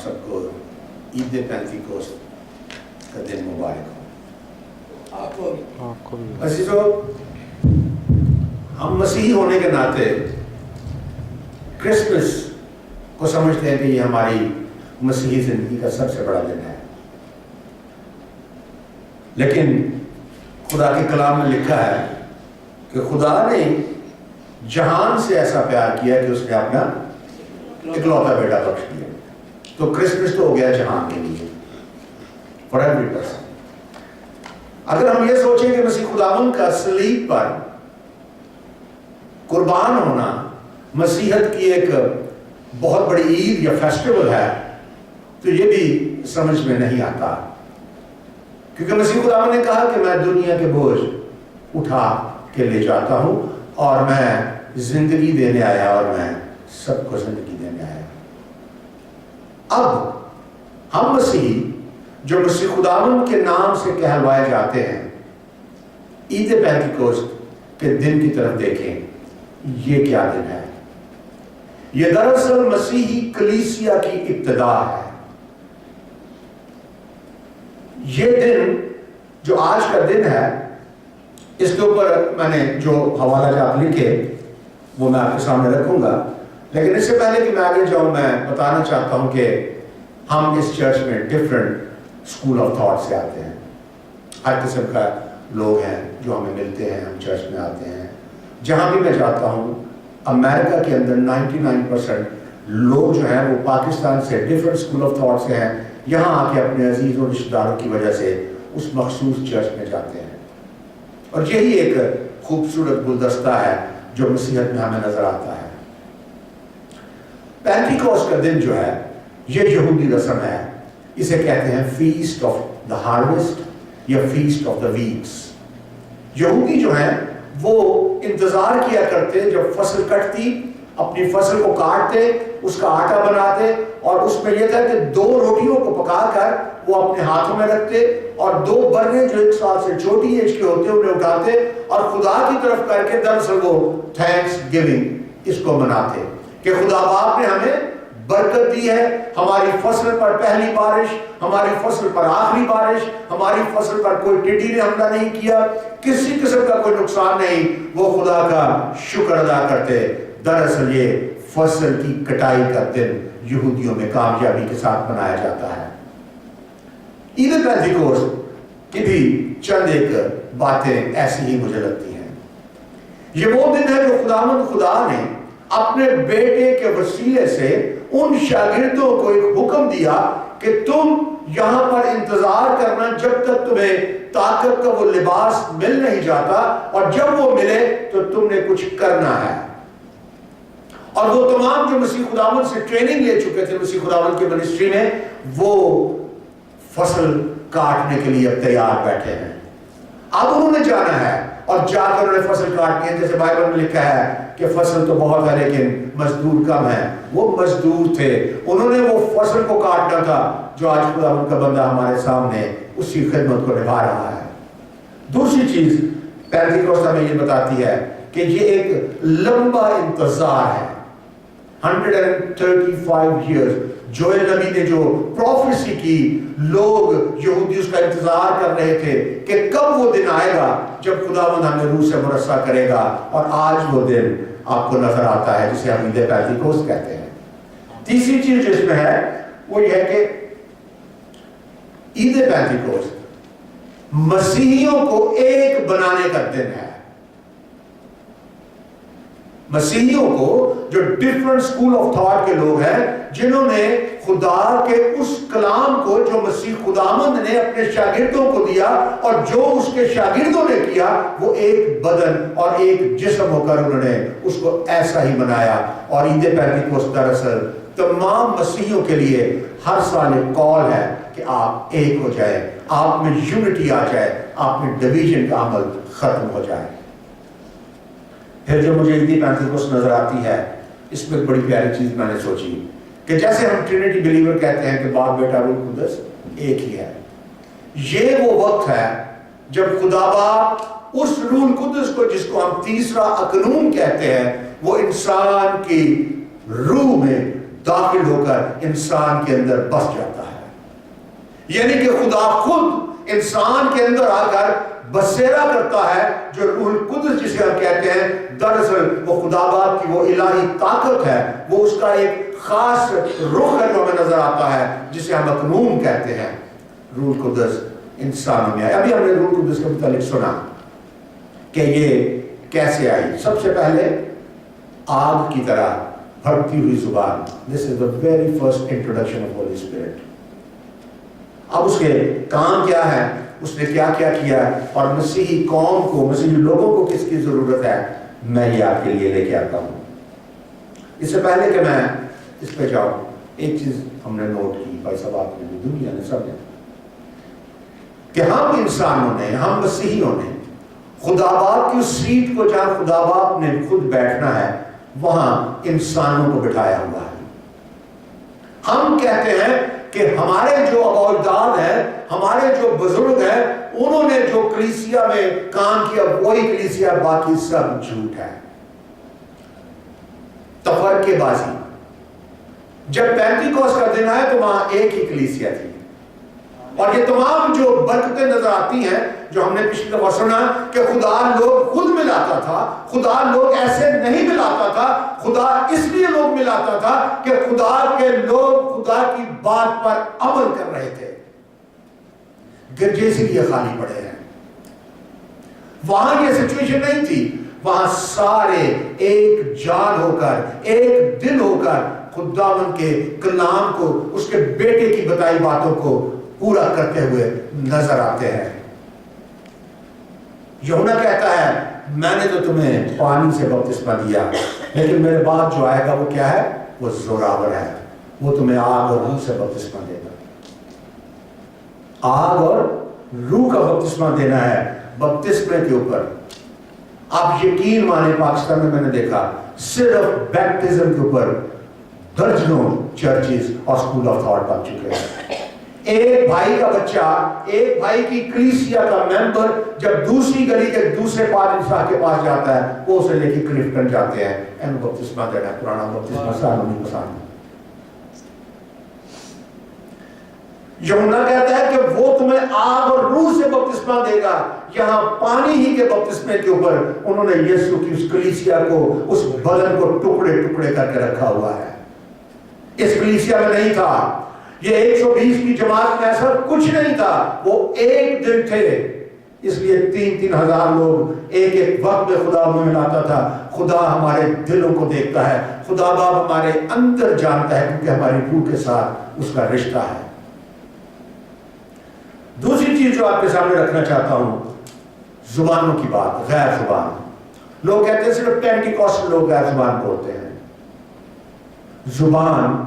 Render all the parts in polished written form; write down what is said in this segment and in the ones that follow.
سب کو عید پینتیکوست کا دن مبارک ہو۔ آپ کو بھی عزیزو، ہم مسیحی ہونے کے ناطے کرسمس کو سمجھتے ہیں کہ یہ ہماری مسیحی زندگی کا سب سے بڑا دن ہے، لیکن خدا کے کلام میں لکھا ہے کہ خدا نے جہان سے ایسا پیار کیا کہ اس نے اپنا اکلوتا بیٹا بخش دیا۔ تو کرسمس تو ہو گیا جہان کے لیے، فار ایوری پرسن۔ اگر ہم یہ سوچیں کہ مسیح خداوند کا صلیب پر قربان ہونا مسیحت کی ایک بہت بڑی عید یا فیسٹیول ہے، تو یہ بھی سمجھ میں نہیں آتا، کیونکہ مسیح خداوند نے کہا کہ میں دنیا کے بوجھ اٹھا کے لے جاتا ہوں اور میں زندگی دینے آیا اور میں سب کو زندگی دینے آیا۔ اب ہم مسیحی جو مسیح خداوند کے نام سے کہلوائے جاتے ہیں، عید پینتیکوست کے دن کی طرف دیکھیں، یہ کیا دن ہے؟ یہ دراصل مسیحی کلیسیا کی ابتدا ہے۔ یہ دن جو آج کا دن ہے، اس کے اوپر میں نے جو حوالہ جات لکھے وہ میں آپ کے سامنے رکھوں گا، لیکن اس سے پہلے کہ میں آگے جاؤں، میں بتانا چاہتا ہوں کہ ہم اس چرچ میں ڈفرنٹ اسکول آف تھاٹ سے آتے ہیں، ہر قسم کا لوگ ہیں جو ہمیں ملتے ہیں، ہم چرچ میں آتے ہیں۔ جہاں بھی میں جاتا ہوں، امریکہ کے اندر 99% لوگ جو ہیں وہ پاکستان سے ڈفرنٹ اسکول آف تھاٹ سے ہیں، یہاں آ کے اپنے عزیز اور رشتہ داروں کی وجہ سے اس مخصوص چرچ میں جاتے ہیں، اور یہی ایک خوبصورت گلدستہ ہے جو مسیحت میں ہمیں نظر آتا ہے۔ پینٹیکوسٹ کا دن جو ہے یہ یہودی رسم ہے، اسے کہتے ہیں فیسٹ آف دا ہارویسٹ یا فیسٹ آف دا ویکس۔ یہودی جو ہیں وہ انتظار کیا کرتے جب فصل کٹتی، اپنی فصل کو کاٹتے، اس کا آٹا بناتے، اور اس میں یہ تھا کہ 2 روٹیوں کو پکا کر وہ اپنے ہاتھوں میں رکھتے اور 2 برنے جو 1 سال سے چھوٹی ایج کے ہوتے انہیں اٹھاتے اور خدا کی طرف کر کے دراصل وہ تھینکس گیونگ اس کو مناتے کہ خدا باپ نے ہمیں برکت دی ہے، ہماری فصل پر پہلی بارش، ہماری فصل پر آخری بارش، ہماری فصل پر کوئی ٹڈی نے حملہ نہیں کیا، کسی قسم کا کوئی نقصان نہیں، وہ خدا کا شکر ادا کرتے۔ دراصل یہ فصل کی کٹائی کا دن یہودیوں میں کامیابی کے ساتھ منایا جاتا ہے۔ عید پینتیکوست کی بھی چند ایک باتیں ایسی ہی مجھے لگتی ہیں۔ یہ وہ دن ہے جو خدا نے اپنے بیٹے کے وسیلے سے ان شاگردوں کو ایک حکم دیا کہ تم یہاں پر انتظار کرنا جب تک تمہیں طاقت کا وہ لباس مل نہیں جاتا، اور جب وہ ملے تو تم نے کچھ کرنا ہے۔ اور وہ تمام جو مسیح خداوند سے ٹریننگ لے چکے تھے مسیح خداوند کے منسٹری میں، وہ فصل کاٹنے کے لیے اب تیار بیٹھے ہیں۔ اب انہوں نے جانا ہے اور جا کر انہوں نے فصل کاٹنی ہے، جیسے بائبل میں لکھا ہے کہ فصل تو بہت ہے لیکن مزدور کم ہے۔ وہ مزدور تھے، انہوں نے وہ فصل کو کاٹنا تھا جو آج خداوند کا بندہ ہمارے سامنے اسی خدمت کو نبھا رہا ہے۔ دوسری چیز پینتیکوست ہمیں یہ بتاتی ہے کہ یہ ایک لمبا انتظار ہے، 135 ایئرز۔ جوئیل نبی نے جو پروفیسی کی، لوگ یہودی اس کا انتظار کر رہے تھے کہ کب وہ دن آئے گا جب خداوند ہمیں روح سے مرسا کرے گا، اور آج وہ دن آپ کو نظر آتا ہے جسے ہم عید پینتیکوست کہتے ہیں۔ تیسری چیز جو اس میں ہے وہ یہ ہے کہ عید پینتیکوست مسیحیوں کو ایک بنانے کا دن ہے۔ مسیحیوں کو جو ڈیفرنٹ اسکول آف تھاٹ کے لوگ ہیں، جنہوں نے خدا کے اس کلام کو جو مسیح خداوند نے اپنے شاگردوں کو دیا اور جو اس کے شاگردوں نے کیا، وہ ایک بدن اور ایک جسم ہو کر انہوں نے اس کو ایسا ہی منایا۔ اور عید پینتیکوست دراصل تمام مسیحیوں کے لیے ہر سال ایک کال ہے کہ آپ ایک ہو جائے، آپ میں یونٹی آ جائے، آپ میں ڈویژن کا عمل ختم ہو جائے۔ پھر جو مجھے عید پینتیکوست نظر آتی ہے، اس میں ایک بڑی پیاری چیز میں نے سوچی کہ جیسے ہم ٹرینٹی بلیور کہتے ہیں کہ باپ بیٹا روح قدس ایک ہی ہے، یہ وہ وقت ہے جب خدا باپ اس روح القدس کو، جس کو ہم تیسرا اقنوم کہتے ہیں، وہ انسان کی روح میں داخل ہو کر انسان کے اندر بس جاتا ہے، یعنی کہ خدا خود انسان کے اندر آ کر بسیرا کرتا ہے، جو روح القدس جسے ہم کہتے ہیں، دراصل وہ خدا باپ کی وہ الہی طاقت ہے، وہ اس کا ایک خاص رخ ہے جو ہمیں نظر آتا ہے، جسے ہم مکنون کہتے ہیں۔ روح القدس انسانوں میں آئی۔ ابھی ہم نے روح القدس کے متعلق سنا کہ یہ کیسے آئی۔ سب سے پہلے آگ کی طرح بھڑکتی ہوئی زبان، this is the very first introduction of holy spirit. اب اس کے کام کیا ہے، اس نے کیا کیا کیا، اور مسیحی قوم کو، مسیحی لوگوں کو کس کی ضرورت ہے، میں یہ آپ کے لیے لے کے آتا ہوں۔ اس سے پہلے کہ میں اس پہ جاؤں، ایک چیز ہم نے نوٹ کی، بھائی صاحب آپ نے، دنیا نے، سب نے، کہ ہم انسانوں نے، ہم مسیحیوں نے خدا باپ کی اس سیٹ کو جہاں خدا باپ نے خود بیٹھنا ہے، وہاں انسانوں کو بٹھایا ہوا ہے۔ ہم کہتے ہیں کہ ہمارے جو آباء و اجداد ہیں، ہمارے جو بزرگ ہیں، انہوں نے جو کلیسیا میں کام کیا وہی کلیسیا، باقی سب جھوٹ ہے، تفرقے بازی۔ جب پینتیکوست کا دن آیا تو وہاں ایک ہی کلیسیا تھی، اور یہ تمام جو برکتیں نظر آتی ہیں جو ہم نے پچھلی دفعہ سنا کہ خدا لوگ خود ملاتا تھا، خدا لوگ ایسے نہیں ملاتا تھا، خدا اس لیے لوگ ملاتا تھا کہ خدا کے لوگ خدا کی بات پر عمل کر رہے تھے۔ گرجے اسی لیے خالی پڑے ہیں۔ وہاں یہ سچویشن نہیں تھی، وہاں سارے ایک جان ہو کر، ایک دل ہو کر خداوند کے کلام کو، اس کے بیٹے کی بتائی باتوں کو پورا کرتے ہوئے نظر آتے ہیں۔ یوحنا کہتا ہے میں نے تو تمہیں پانی سے بپتسمہ دیا، لیکن میرے بعد جو آئے گا وہ کیا ہے، وہ زوراور ہے، وہ تمہیں آگ اور روح سے بپتسمہ دے گا۔ آگ اور روح کا بپتسمہ دینا ہے۔ بپتسمے کے اوپر آپ یقین مانے، پاکستان میں نے دیکھا صرف بیپٹزم کے اوپر درجنوں چرچز اور اسکول آف تھاٹ بن چکے ہیں۔ ایک بھائی کا بچہ، ایک بھائی کی کلیسیا کا ممبر جب دوسری گلی کے دوسرے پادری صاحب کے پاس جاتا ہے، وہ اسے لے کے کلفٹن جاتے ہیں، ان بپتسمہ دینا ہے، پرانا بپتسمہ سانوں نہیں پسند۔ یوحنا کہتا ہے کہ وہ تمہیں آگ اور روح سے بپتسمہ دے گا۔ یہاں پانی ہی کے بپتسمے کے اوپر انہوں نے یسوع کی اس کلیسیا کو، اس بدن کو ٹکڑے ٹکڑے کر کے رکھا ہوا ہے۔ اس کلیسیا میں نہیں تھا، یہ 120 کی جماعت میں ایسا کچھ نہیں تھا، وہ ایک دل تھے، اس لیے 3-3 ہزار لوگ ایک ایک وقت میں خدا میں ملاتا تھا۔ خدا ہمارے دلوں کو دیکھتا ہے، خدا باپ ہمارے اندر جانتا ہے، کیونکہ ہماری روح کے ساتھ اس کا رشتہ ہے۔ دوسری چیز جو آپ کے سامنے رکھنا چاہتا ہوں، زبانوں کی بات، غیر زبان۔ لوگ کہتے ہیں صرف پینٹیکوسٹ لوگ غیر زبان بولتے ہیں۔ زبان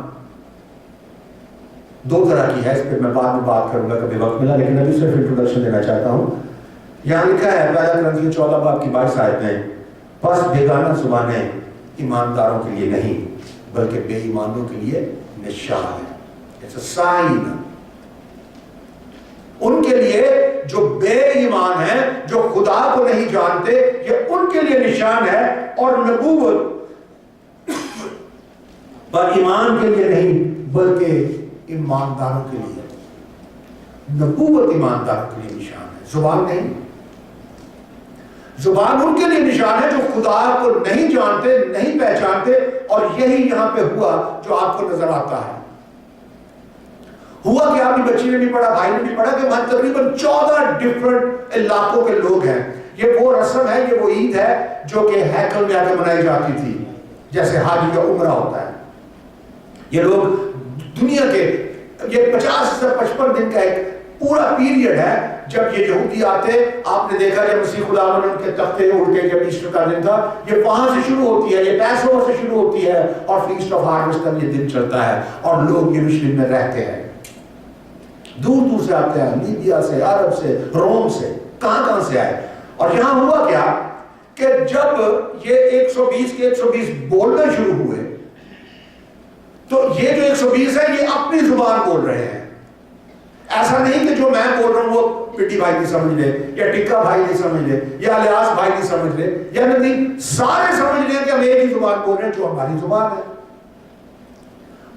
دو طرح کی ہے، اس پہ میں بعد میں بات کروں گا کبھی وقت ملا، لیکن ابھی صرف انٹروڈکشن دینا چاہتا ہوں۔ یہاں لکھا ہے پہلا کرنتھیوں 14 باب کی 22 آیت میں، پس بیگانہ زبانیں ایمانداروں کے لیے نہیں بلکہ بے ایمانوں کے لیے نشان ہے۔ It's a sign۔ ان کے لیے جو بے ایمان ہیں، جو خدا کو نہیں جانتے، یہ ان کے لیے نشان ہے، اور نبوت پر ایمان کے لیے نہیں بلکہ ایمانداروں کے لیے۔ نبوت ایمانداروں کے لیے نشان ہے، زبان نہیں۔ زبان ان کے لیے نشان ہے جو خدا کو نہیں جانتے، نہیں پہچانتے، اور یہی یہاں پہ ہوا جو آپ کو نظر آتا ہے۔ ہوا کہ آپ کی بچی نے بھی پڑھا، بھائی نے بھی پڑھا، کہ وہاں تقریباً 14 ڈفرنٹ علاقوں کے لوگ ہیں۔ یہ وہ رسم ہے، یہ وہ عید ہے جو کہ ہیکل میں آ کے منائی جاتی تھی، جیسے حاجی کا عمرہ ہوتا ہے۔ یہ لوگ دنیا کے، یہ 50 سے 55 دن کا ایک پورا پیریڈ ہے جب یہ یہودی آتے۔ آپ نے دیکھا جب مسیح خدا نے ان کے تختے الٹے، جب ایسٹر کا دن تھا، یہ وہاں سے شروع ہوتی ہے، یہ پیس اوور سے شروع ہوتی ہے، اور فیسٹ آف ہارویسٹ تک یہ دن چلتا ہے، اور لوگ یروشلم میں رہتے ہیں، دور دور سے آتے ہیں، لیبیا سے، عرب سے، روم سے، کہاں سے آئے۔ اور یہاں ہوا کیا کہ جب یہ 120 کے 120 بولنا شروع ہوئے، تو یہ جو 120 ہے یہ اپنی زبان بول رہے ہیں۔ ایسا نہیں کہ جو میں بول رہا ہوں وہ پٹی بھائی نہیں سمجھ لے، یا ٹکا بھائی نہیں سمجھ لے، یا الیاس بھائی نہیں سمجھ لے، یا نہیں، سارے سمجھ لیں کہ ہم ایک ہی زبان بول رہے ہیں جو ہماری زبان ہے۔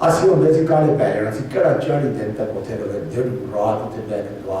ਅਸੀਂ ਹੁੰਦੇ ਸੀ ਕਾਲੇ ਪੈ ਜਾਣਾ ਸੀ, ਕਿਹੜਾ 40 ਦਿਨ ਤੱਕ ਉੱਥੇ ਰਹੇ, ਦਿਨ ਰਾਤ ਉੱਥੇ ਬੈਠ ਕੇ ਦੁਆ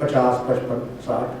50, 55, 60।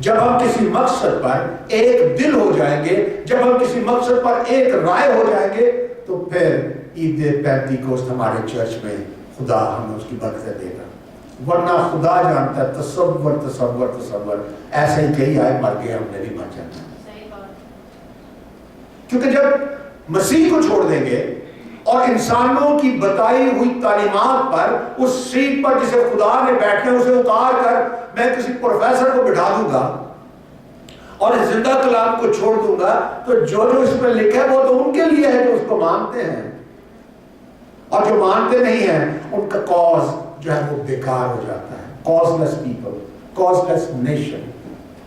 جب ہم کسی مقصد پر ایک دل ہو جائیں گے، جب ہم کسی مقصد پر ایک رائے ہو جائیں گے، تو پھر عید پینتیکوست ہمارے چرچ میں خدا ہمیں اس کی برکت دے گا. ورنہ خدا جانتا ہے تصور تصور تصور ایسے ہی کہیں آئے مر گئے، ہم نے بھی مر جانا. کیونکہ جب مسیح کو چھوڑ دیں گے اور انسانوں کی بتائی ہوئی تعلیمات پر اس سیٹ پر جسے خدا نے بیٹھنا اسے اتار کر میں کسی پروفیسر کو بٹھا دوں گا اور اس زندہ کلام کو چھوڑ دوں گا، تو جو اس میں لکھا ہے وہ تو ان کے لیے ہے جو اس کو مانتے ہیں، اور جو مانتے نہیں ہیں ان کا کاز جو ہے وہ بیکار ہو جاتا ہے. کاز لیس پیپل، کاز لیس نیشن،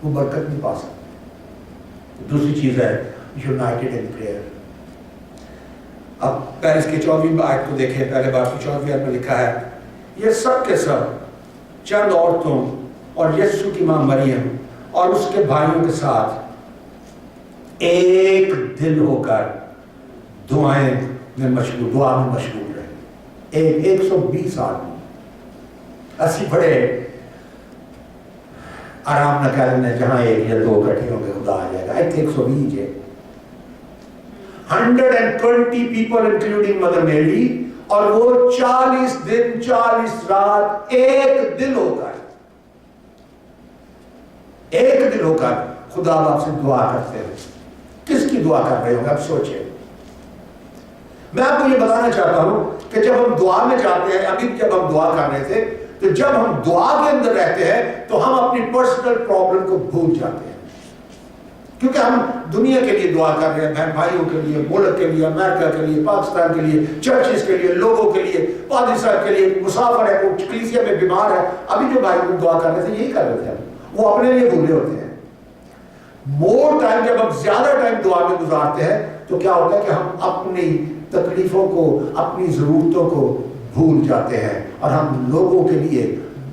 وہ برکت نہیں پا سکتے. دوسری چیز ہے یونائٹڈ ان پریئر. اب پیرس کی 14ویں آیت کو دیکھیں، پہلے باب کی 14ویں آیت میں لکھا ہے یہ سب کے سب چند عورتوں اور یسوع کی ماں مریم اور اس کے بھائیوں کے ساتھ ایک دل ہو کر دعا میں مشغول رہے. 120 آدمی اسی بڑے آرام نہ کرنے جہاں ایک یا دو اکٹھے ہوں گے خدا آ جائے گا. 120 ہے 120 people including مدر میری، اور وہ 40 دن 40 رات ایک دل ہو کر خدا باپ سے دعا کرتے ہیں. کس کی دعا کر رہے ہوں گے اب سوچیں. میں آپ کو یہ بتانا چاہتا ہوں کہ جب ہم دعا میں جاتے ہیں، ابھی جب ہم دعا کر رہے تھے، تو جب ہم دعا کے اندر رہتے ہیں تو ہم اپنی پرسنل پرابلم کو بھول جاتے ہیں، کیونکہ ہم دنیا کے لیے دعا کر رہے ہیں، بہن بھائیوں کے لیے، ملک کے لیے، امریکہ کے لیے، پاکستان کے لیے، چرچز کے لیے، لوگوں کے لیے، پادری صاحب کے لیے، مسافر ہے، وہ کلیسیا میں بیمار ہے. ابھی جو بھائی دعا کر رہے تھے یہی کر رہے تھے، وہ اپنے لیے بھولے ہوتے ہیں. مور ٹائم جب ہم زیادہ ٹائم دعا میں گزارتے ہیں تو کیا ہوتا ہے کہ ہم اپنی تکلیفوں کو، اپنی ضرورتوں کو بھول جاتے ہیں اور ہم لوگوں کے لیے،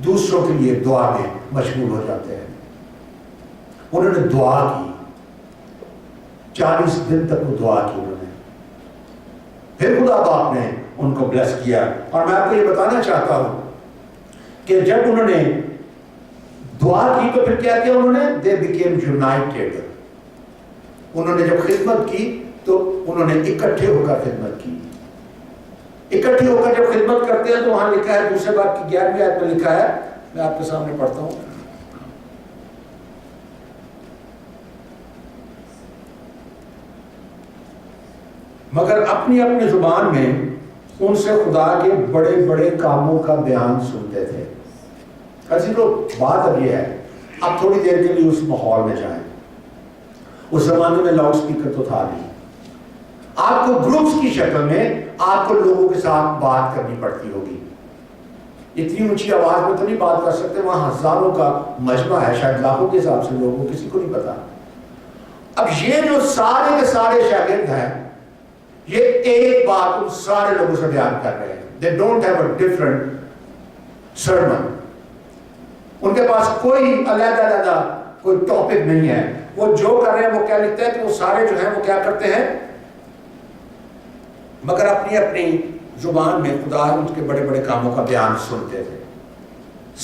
دوسروں کے لیے دعا میں مشغول ہو جاتے ہیں. انہوں نے دعا کی، 40 دن تک وہ دعا کی انہوں نے. پھر خدا باپ نے ان کو بلیس کیا. اور میں آپ کو یہ بتانا چاہتا ہوں کہ جب انہوں نے دعا کی تو پھر کیا کیا انہوں نے؟ they became united. انہوں نے جب خدمت کی تو انہوں نے اکٹھے ہو کر خدمت کی. اکٹھے ہو کر جب خدمت کرتے ہیں تو وہاں لکھا ہے دوسرے باب کی 11ویں آیت میں لکھا ہے، میں آپ کے سامنے پڑھتا ہوں. مگر اپنی اپنی زبان میں ان سے خدا کے بڑے بڑے کاموں کا بیان سنتے تھے. ایسی تو بات اب یہ ہے، اب تھوڑی دیر کے لیے اس ماحول میں جائیں. اس زمانے میں لاؤڈ سپیکر تو تھا نہیں. آپ کو گروپس کی شکل میں آپ کو لوگوں کے ساتھ بات کرنی پڑتی ہوگی. اتنی اونچی آواز میں تو نہیں بات کر سکتے، وہاں ہزاروں کا مجمع ہے، شاید لاکھوں کے حساب سے لوگوں، کسی کو نہیں پتا. اب یہ جو سارے کے سارے شاگرد ہیں، یہ ایک بات ان سارے لوگوں سے بیان کر رہے ہیں. They don't have a different sermon. ان کے پاس کوئی علیحدہ کوئی ٹاپک نہیں ہے. وہ جو کر رہے ہیں وہ کیا لکھتے ہیں کہ وہ سارے جو ہیں وہ کیا کرتے ہیں، مگر اپنی اپنی زبان میں خدا ان کے بڑے بڑے کاموں کا بیان سنتے تھے.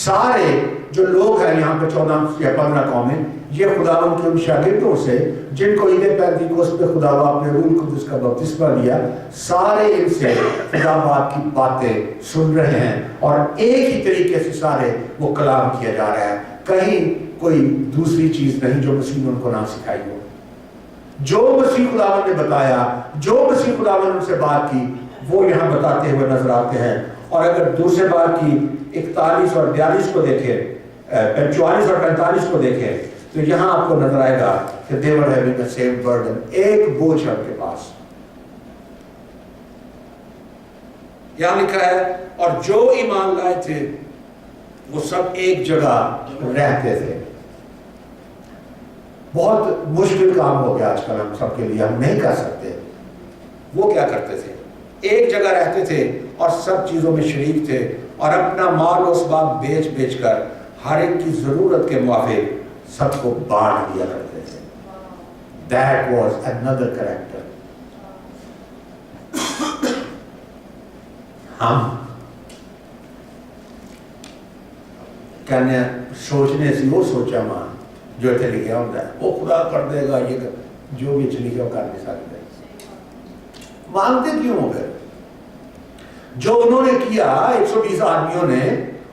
سارے جو لوگ ہیں یہاں پہ 14 یا 15 قومیں، یہ خدا ان کے ان شاگردوں سے جن کو عید پینتیکوست پہ خدا باپ نے روح القدس کا بپتسمہ دیا، سارے ان سے خدا باپ کی باتیں سن رہے ہیں اور ایک ہی طریقے سے سارے وہ کلام کیا جا رہا ہے. کہیں کوئی دوسری چیز نہیں جو مسیح نے ان کو نہ سکھائی ہو. جو مسیح خداوند نے بتایا، جو مسیح خداوند ان سے بات کی، وہ یہاں بتاتے ہوئے نظر آتے ہیں. اور اگر دوسرے بار کی 41 اور 42 کو دیکھیں، 44 اور 45 کو دیکھیں، تو یہاں آپ کو نظر آئے گا کہ they were having the same burden. ایک بوجھ ہے ان کے پاس. یہاں لکھا ہے اور جو ایمان لائے تھے وہ سب ایک جگہ رہتے تھے. بہت مشکل کام ہو گیا آج کل ہم سب کے لیے، ہم نہیں کر سکتے. وہ کیا کرتے تھے؟ ایک جگہ رہتے تھے اور سب چیزوں میں شریک تھے اور اپنا مال و اسباب بیچ بیچ کر ہر ایک کی ضرورت کے موافق سب کو بانٹ دیا کرتے تھے. That was another character. ہم کہنے سوچنے سے وہ سوچا ماں جو اتنے لکھا ہوتا ہے وہ خدا کر دے گا، یہ جو بھی لکھا وہ کر نہیں سکتے. مانگتے کیوں ہو پھر؟ جو انہوں نے کیا 120 آدمیوں نے،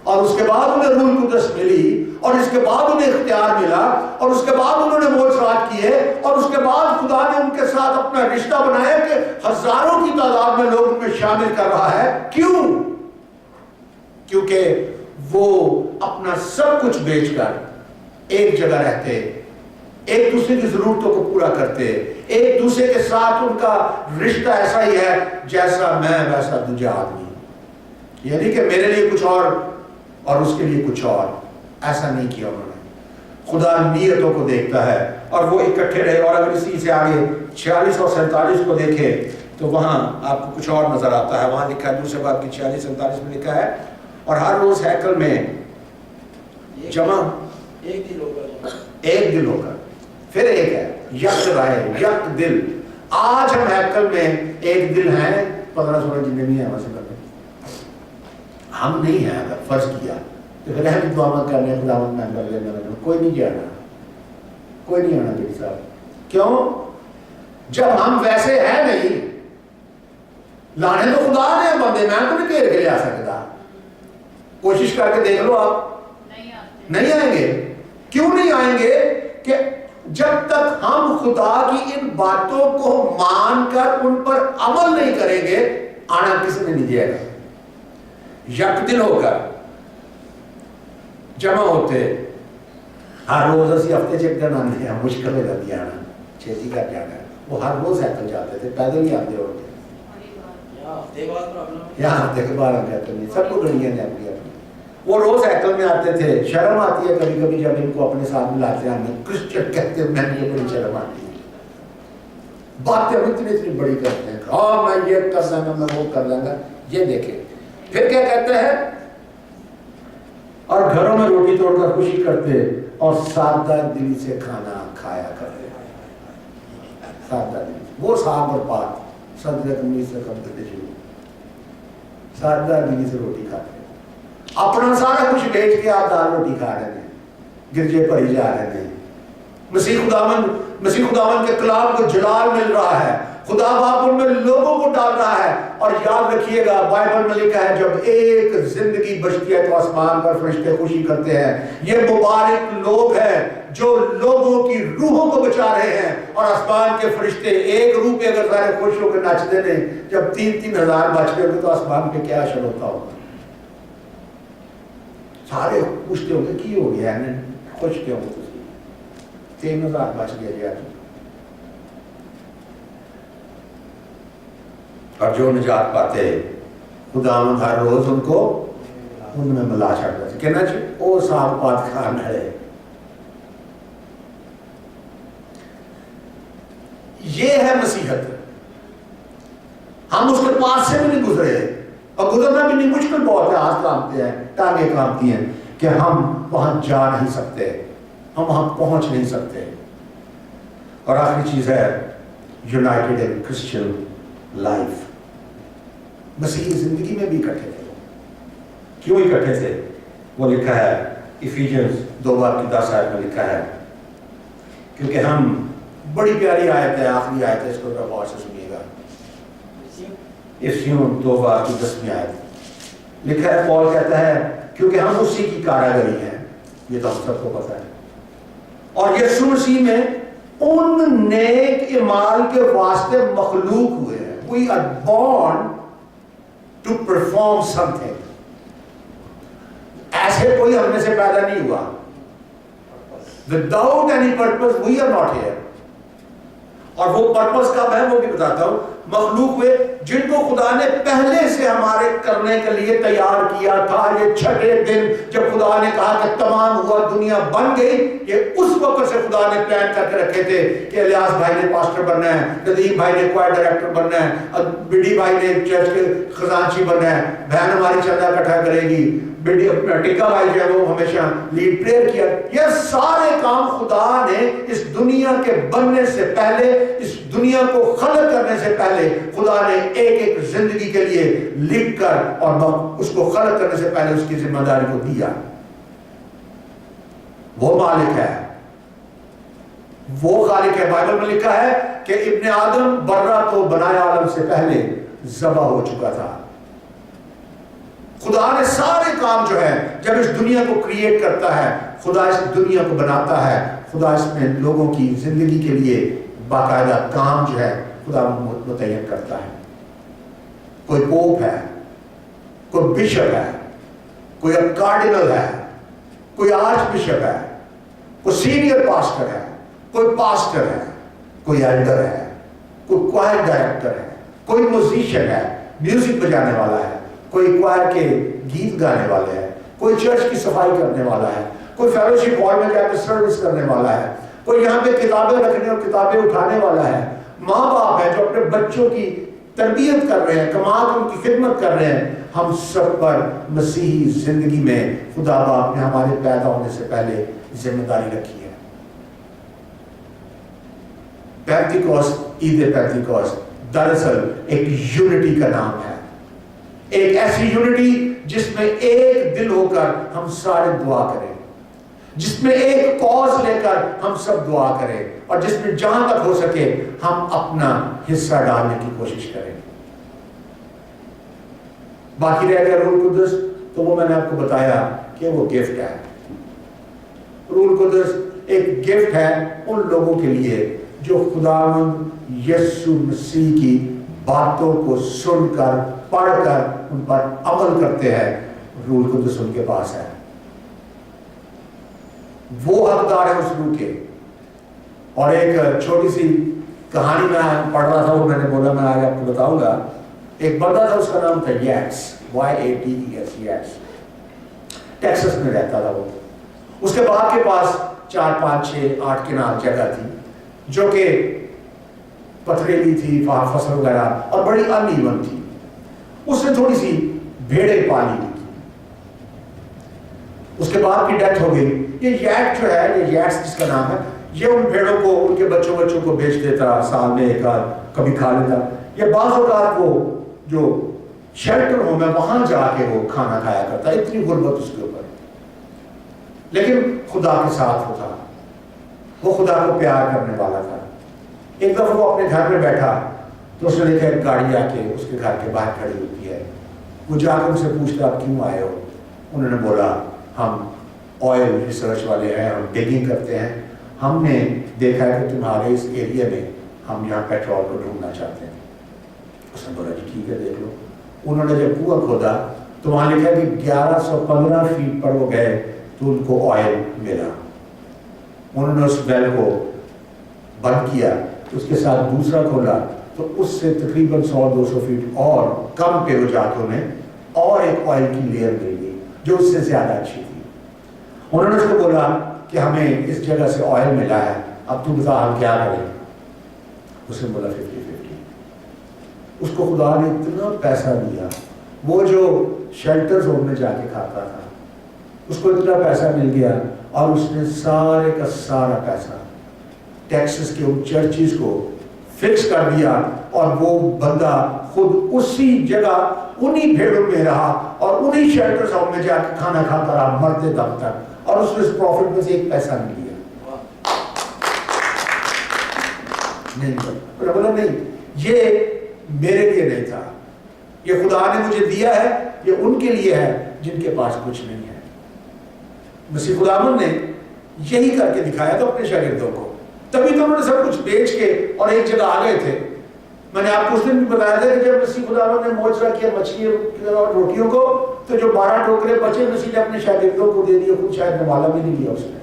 اور اس کے بعد انہیں روح القدس ملی، اور اس کے بعد انہیں اختیار ملا، اور اس کے بعد انہوں نے معجزات کیے، اور اس کے بعد خدا نے ان کے ساتھ اپنا رشتہ بنایا کہ ہزاروں کی تعداد میں لوگ ان میں شامل کر رہا ہے. کیوں؟ کیونکہ وہ اپنا سب کچھ بیچ کر ایک جگہ رہتے، ایک دوسرے کی ضرورتوں کو پورا کرتے، ایک دوسرے کے ساتھ ان کا رشتہ ایسا ہی ہے جیسا میں ویسا دوجا آدمی. یعنی کہ میرے لیے کچھ اور اس کے لیے کچھ اور. ایسا نہیں کیا انہوں نے. خدا نیتوں کو دیکھتا ہے، اور وہ اکٹھے رہے. اور اگر اسی سے آگے 46 اور 47 کو دیکھیں تو وہاں آپ کو کچھ اور نظر آتا ہے. وہاں لکھا ہے دوسرے باب کی 46-47 میں لکھا ہے، اور ہر روز ہیکل میں جمع ایک دل ہو کر. پھر ایک ہے یک رائے، یک دل. آج ہم ہیکل میں ایک دل ہیں، 15-16 جتنے بھی ہیں ویسے کرتے. ہم نہیں ہیں. اگر فرض کیا تو پھر ہم دعا کر لیں خداوند میں کر لینا، کوئی نہیں جانا، کوئی نہیں آنا میری صاحب. کیوں؟ جب ہم ویسے ہیں نہیں. لانے تو خدا نے بندے، میں تو نہیں گھیر کے لے آ سکتا. کوشش کر کے دیکھ لو، آپ نہیں آئیں گے. کیوں نہیں آئیں گے؟ کہ جب تک ہم خدا کی ان باتوں کو مان کر ان پر عمل نہیں کریں گے، آنا کسی نے نہیں دیا گا. یک دل ہو کر جمع ہوتے. ہر روز اسی ہفتے چیک کرنا نہیں ہے، مشکل ہو جاتی ہے آنا، چھیتی کر جانا ہے. وہ ہر روز سائیکل جاتے تھے، پیدل ہی آتے ہوتے. یہاں ہفتے کے بعد ہم کہتے ہیں سب کو گڑیاں جاتی ہیں. وہ روز سائیکل میں آتے تھے. شرم آتی ہے کبھی کبھی جب ان کو اپنے ساتھ ملاتے ہیں. ہمیں کرسچن کہتے ہیں، میں یہ بڑی شرم آتی ہے. باتیں ہم اتنی بڑی کرتے ہیں، ہاں میں یہ کر لوں گا، میں وہ کر لوں گا. یہ دیکھیں پھر کیا کہتے ہیں، اور گھروں میں روٹی توڑ کر خوشی کرتے اور سادہ دلی سے کھانا کھایا کرتے. سادہ دلی، وہ صاحب اور پاک صدر تمیز سے کم کرتے شروع. سادہ دلی سے روٹی کھاتے، اپنا سارا کچھ بیچ کے آپ دال روٹی کھا رہے ہیں، گرجے پڑھی جا رہے ہیں. مسیح خداوند کے کلام کو جلال مل رہا ہے. خدا باپ ان میں لوگوں کو ڈال رہا ہے. اور یاد رکھیے گا بائبل میں لکھا ہے جب ایک زندگی بچتی ہے تو آسمان پر فرشتے خوشی کرتے ہیں. یہ مبارک لوگ ہیں جو لوگوں کی روحوں کو بچا رہے ہیں. اور آسمان کے فرشتے ایک روح پہ اگر سارے خوش ہو کے ناچتے ہیں، جب 3-3 ہزار بچ گئے تو آسمان پہ کیا اثر ہوتا ہوگا. سارے پوچھتے ہوں گے کی ہو گیا ہے، خوش کیا ہو گے، 3 ہزار بچ گیا جی. اور جو نجات پاتے خداوند ہر روز ان کو ان میں ملا چھڑتا ہے. کہنا چاہیے او صاحب پات خان ہے. یہ ہے مسیحت. ہم اس کے پاس سے بھی نہیں گزرے، اور گزرنا بھی نہیں. مشکل بہت ہے، ہاتھ کامتے ہیں، ٹانگیں کامتی ہیں کہ ہم وہاں جا نہیں سکتے، ہم وہاں پہنچ نہیں سکتے. اور آخری چیز ہے یونائٹڈ ان کرسچن لائف. مسیحی زندگی میں بھی اکٹھے تھے. کیوں اکٹھے تھے؟ وہ لکھا ہے افیجنز 2:10 میں لکھا ہے. کیونکہ ہم، بڑی پیاری آیت ہے، آخری آیت ہے، اس کو غور سے سنیے گا. افسیون 2:10 آیت لکھا ہے، پال کہتا ہے کیونکہ ہم اسی کی کاراگری ہیں. یہ تو ہم سب کو پتہ ہے. اور یسوع مسیح میں ان نیک اعمال کے واسطے مخلوق ہوئے ہیں. We are born to perform something. ایسے کوئی ہم میں سے پیدا نہیں ہوا. Without any purpose we are not here. اور وہ پرپس کب ہے وہ بھی بتاتا ہوں. مخلوق ہوئے جن کو خدا نے پہلے سے ہمارے کرنے کے لیے تیار کیا تھا. یہ چھٹے دن جب خدا نے کہا کہ تمام ہوا، دنیا بن گئی، یہ اس وقت سے خدا نے پلان کر کے رکھے تھے کہ الیاس بھائی نے پاسٹر بننا ہے، ندیم بھائی نے کوائر ڈائریکٹر بننا ہے، بڈی بھائی نے چرچ کے خزانچی بننا ہے، بہن ہماری چندہ اکٹھا کرے گی، ٹکا بھائی جو ہے وہ ہمیشہ لیڈ پریئر کیا. یہ سارے کام خدا نے اس دنیا کے بننے سے پہلے، اس دنیا کو خلق کرنے سے پہلے خدا نے ایک ایک زندگی کے لیے لکھ کر اور اس کو خلق کرنے سے پہلے اس کی ذمہ داری کو دیا. وہ مالک ہے وہ خالق ہے. بائبل میں لکھا ہے کہ ابن آدم برہ تو بنایا عالم سے پہلے ذبح ہو چکا تھا. خدا نے سارے کام جو ہے جب اس دنیا کو کریٹ کرتا ہے, خدا اس دنیا کو بناتا ہے, خدا اس میں لوگوں کی زندگی کے لیے باقاعدہ کام جو ہے خدا متعین کرتا ہے. کوئی پوپ ہے, کوئی بشپ ہے, کوئی کارڈینل ہے, کوئی آرچ بشپ ہے, کوئی سینئر پاسٹر ہے, کوئی پاسٹر ہے, کوئی ایلڈر ہے, کوئی کوائر ڈائریکٹر ہے, کوئی میوزیشین ہے, میوزک بجانے والا ہے, کوئی کوائر کے گیت گانے والے ہیں, کوئی چرچ کی صفائی کرنے والا ہے, کوئی فیلوشپ ہال میں جا کے سروس کرنے والا ہے, کوئی یہاں پہ کتابیں رکھنے اور کتابیں اٹھانے والا ہے. ماں باپ ہیں جو اپنے بچوں کی تربیت کر رہے ہیں, کما کے ان کی خدمت کر رہے ہیں. ہم سب پر مسیحی زندگی میں خدا باپ نے ہمارے پیدا ہونے سے پہلے ذمہ داری رکھی ہے. پینتیکوسٹ, عید پینتیکوسٹ دراصل ایک یونٹی کا نام ہے, ایک ایسی یونٹی جس میں ایک دل ہو کر ہم سارے دعا کریں, جس میں ایک کاز لے کر ہم سب دعا کریں, اور جس میں جہاں تک ہو سکے ہم اپنا حصہ ڈالنے کی کوشش کریں. باقی رہ گیا روح القدس, تو وہ میں نے آپ کو بتایا کہ وہ گفٹ ہے. روح القدس ایک گفٹ ہے ان لوگوں کے لیے جو خداوند یسوع مسیح کی باتوں کو سن کر پڑھ کر ان پر عمل کرتے ہیں. روح القدس ان کے پاس ہے, وہ حقدار ہے اس روح کے. اور ایک چھوٹی سی کہانی میں پڑھ رہا تھا, وہ میں نے بولا میں آج آپ کو بتاؤں گا. ایک بندہ تھا, اس کا نام تھا ییٹس, YATES, ییٹس. ٹیکسس میں رہتا تھا وہ. اس کے باپ کے پاس 4, 5, 6, 8 کنال جگہ تھی جو کہ پتھریلی تھی, فصل وغیرہ, اور بڑی ان ایون تھی. اس نے تھوڑی سی بھیڑیں پالی تھی. اس کے باپ کی ڈیتھ ہو گئی. یہ ییٹ جو ہے, یہ ییٹس جس کا نام ہے, یہ ان بھیڑوں کو ان کے بچوں کو بیچ دیتا, سال میں ایک آدھ کبھی کھا لیتا. یہ بعض اوقات وہ جو شیلٹر ہوم ہے وہاں جا کے وہ کھانا کھایا کرتا. اتنی غربت اس کے اوپر, لیکن خدا کے ساتھ ہوتا, وہ خدا کو پیار کرنے والا تھا. ایک دفعہ وہ اپنے گھر میں بیٹھا تو اس نے دیکھا ایک گاڑی آ کے اس کے گھر کے باہر کھڑی ہوتی ہے. وہ جا کے ان سے پوچھتا آپ کیوں آئے ہو؟ انہوں نے بولا ہم آئل ریسرچ والے ہیں, ہم ڈیگنگ کرتے ہیں, ہم نے دیکھا ہے کہ تمہارے اس ایریا میں ہم یہاں پیٹرول کو ڈھونڈنا چاہتے ہیں. اس نے بولا جی ٹھیک ہے دیکھ لو. انہوں نے جب کنواں کھودا تو وہاں لکھا کہ 1115 فیٹ پر وہ گئے تو ان کو آئل ملا. انہوں نے اس ویل کو بند کیا, اس کے ساتھ دوسرا کھولا تو اس سے تقریباً 100-200 فیٹ اور کم پہ وہ جا کے انہیں اور ایک آئل کی لیئر مل گئی جو اس سے زیادہ اچھی تھی. انہوں نے اس کو بولا کہ ہمیں اس جگہ سے آئل ملا ہے, اب تو بتا ہم کیا کریں. اس نے بولا 50-50. اس کو خدا نے اتنا پیسہ دیا, وہ جو شیلٹرز ہوم میں جا کے کھاتا تھا اس کو اتنا پیسہ مل گیا, اور اس نے سارے کا سارا پیسہ ٹیکسس کے ان چرچز کو فکس کر دیا, اور وہ بندہ خود اسی جگہ انہی بھیڑوں میں رہا اور انہی شیلٹرز ہوم میں جا کے کھانا کھاتا رہا مرتے دم تک, اور اس نے اس پروفٹ میں سے ایک پیسہ نہیں لیا. نہیں بولا نہیں, یہ میرے لیے نہیں تھا, یہ خدا نے مجھے دیا ہے, یہ ان کے لیے ہے جن کے پاس کچھ نہیں ہے. مسیح خداوند نے یہی کر کے دکھایا تھا اپنے شاگردوں کو, تبھی تو انہوں نے سب کچھ بیچ کے اور ایک جگہ آ گئے تھے. میں نے آپ کو اس دن بھی بتایا تھا کہ جب مسیح خداوند نے معجزہ کیا مچھلی اور روٹیوں کو, تو جو 12 ٹوکرے بچے مسیح نے اپنے شاگردوں کو دے دیے, خود شاید نوالا بھی نہیں لیا اس نے.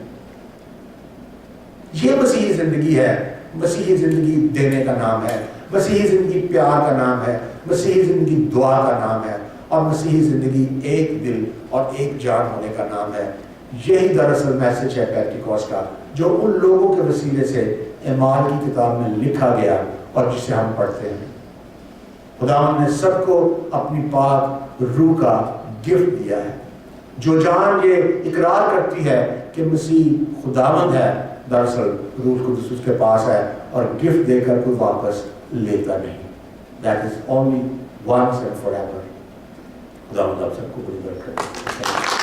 یہ مسیحی زندگی ہے. مسیحی زندگی دینے کا نام ہے, مسیحی زندگی پیار کا نام ہے, مسیحی زندگی دعا کا نام ہے, اور مسیحی زندگی ایک دل اور ایک جان ہونے کا نام ہے. یہی دراصل میسج ہے پینٹیکوسٹ کا, جو ان لوگوں کے وسیلے سے اعمال کی کتاب میں لکھا گیا اور جسے ہم پڑھتے ہیں. خداوند نے سب کو اپنی پاک روح کا گفٹ دیا ہے. جو جان یہ اقرار کرتی ہے کہ مسیح خداوند ہے, دراصل روح القدس اس کے پاس ہے, اور گفٹ دے کر کوئی واپس لیتا نہیں. That is only once and forever. خداوند آپ سب کو بڑی برکت دے.